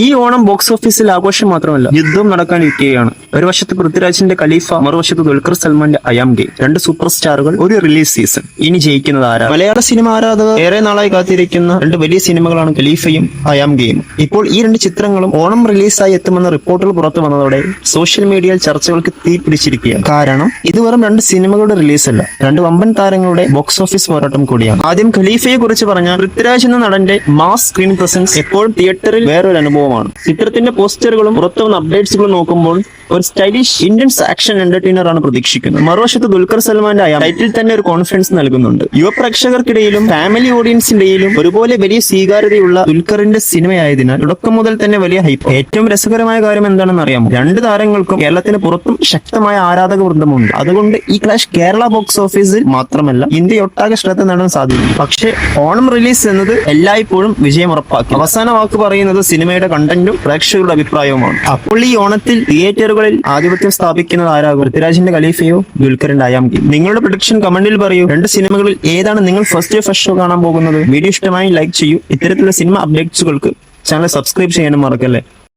ഈ ഓണം ബോക്സ് ഓഫീസിൽ ആഘോഷം മാത്രമല്ല, യുദ്ധവും നടക്കാനിരിക്കുകയാണ്. ഒരു വശത്ത് പൃഥ്വിരാജിന്റെ ഖലീഫ, മറുവശത്ത് ദുൽഖർ സൽമാന്റെ അയാം ഗെയിം. രണ്ട് സൂപ്പർ സ്റ്റാറുകൾ, ഒരു റിലീസ് സീസൺ. ഇനി ജയിക്കുന്നത് ആരാ? മലയാള സിനിമ ആരാധകർ ഏറെ നാളായി കാത്തിരിക്കുന്ന രണ്ട് വലിയ സിനിമകളാണ് ഖലീഫയും അയാം ഗെയിം. ഇപ്പോൾ ഈ രണ്ട് ചിത്രങ്ങളും ഓണം റിലീസായി എത്തുമെന്ന റിപ്പോർട്ടുകൾ പുറത്തു വന്നതോടെ സോഷ്യൽ മീഡിയയിൽ ചർച്ചകൾക്ക് തീ പിടിച്ചിരിക്കുകയാണ്. കാരണം ഇത് വെറും രണ്ട് സിനിമകളുടെ റിലീസല്ല, രണ്ട് വമ്പൻ താരങ്ങളുടെ ബോക്സ് ഓഫീസ് പോരാട്ടം കൂടിയാണ്. ആദ്യം ഖലീഫയെ കുറിച്ച് പറഞ്ഞാൽ, പൃഥ്വിരാജ് എന്ന നടന്റെ മാസ് സ്ക്രീൻ പ്രസൻസ് എപ്പോഴും തിയേറ്ററിൽ വേറൊരു അനുഭവമാണ്. ചിത്രത്തിന്റെ പോസ്റ്ററുകളും പുറത്തുവന്ന അപ്ഡേറ്റ്സുകളും നോക്കുമ്പോൾ ഒരു സ്റ്റൈലിഷ് ഇന്റൻസ് ആക്ഷൻ എന്റർടൈനർ ആണ് പ്രതീക്ഷിക്കുന്നത്. മറുവശത്ത് ദുൽഖർ സൽമാന്റെ അയാം ടൈറ്റിൽ തന്നെ ഒരു കോൺഫിഡൻസ് നൽകുന്നുണ്ട്. യുവ പ്രേക്ഷകർക്കിടയിലും ഫാമിലി ഓഡിയൻസിന്റെയും ഒരുപോലെ വലിയ സ്വീകാര്യതയുള്ള ദുൽഖറിന്റെ സിനിമയായതിനാൽ തുടക്കം മുതൽ തന്നെ വലിയ ഹൈപ്പ്. ഏറ്റവും രസകരമായ കാര്യം എന്താണെന്ന് അറിയാമോ? രണ്ട് താരങ്ങൾക്കും കേരളത്തിന് പുറത്തും ശക്തമായ ആരാധക വൃന്ദമുണ്ട്. അതുകൊണ്ട് ഈ ക്ലാഷ് കേരള ബോക്സ് ഓഫീസിൽ മാത്രമല്ല ഇന്ത്യയൊട്ടാകെ ശ്രദ്ധ നേടാൻ സാധിക്കും. പക്ഷേ ഓണം റിലീസ് എന്നത് എല്ലായ്പ്പോഴും വിജയം ഉറപ്പാക്കി. അവസാന വാക്ക് പറയുന്നത് സിനിമയുടെ കണ്ടന്റും പ്രേക്ഷകരുടെ അഭിപ്രായവുമാണ്. അപ്പോൾ ഈ ഓണത്തിൽ തിയേറ്ററുകളിൽ ആധിപത്യം സ്ഥാപിക്കുന്നത് ആരാകും? പൃഥ്വിരാജിന്റെ ഖലീഫയോ ദുൽഖറിന്റെ അയാം ഗെയിം? നിങ്ങളുടെ പ്രഡിക്ഷൻ കമന്റിൽ പറയൂ. രണ്ട് സിനിമകളിൽ ഏതാണ് നിങ്ങൾ ഫസ്റ്റ് ഷോ കാണാൻ പോകുന്നത്? വീഡിയോ ഇഷ്ടമായി ലൈക്ക് ചെയ്യൂ. ഇത്തരത്തിലുള്ള സിനിമ അപ്ഡേറ്റ്സുകൾക്ക് ചാനൽ സബ്സ്ക്രൈബ് ചെയ്യാനും മറക്കല്ലേ.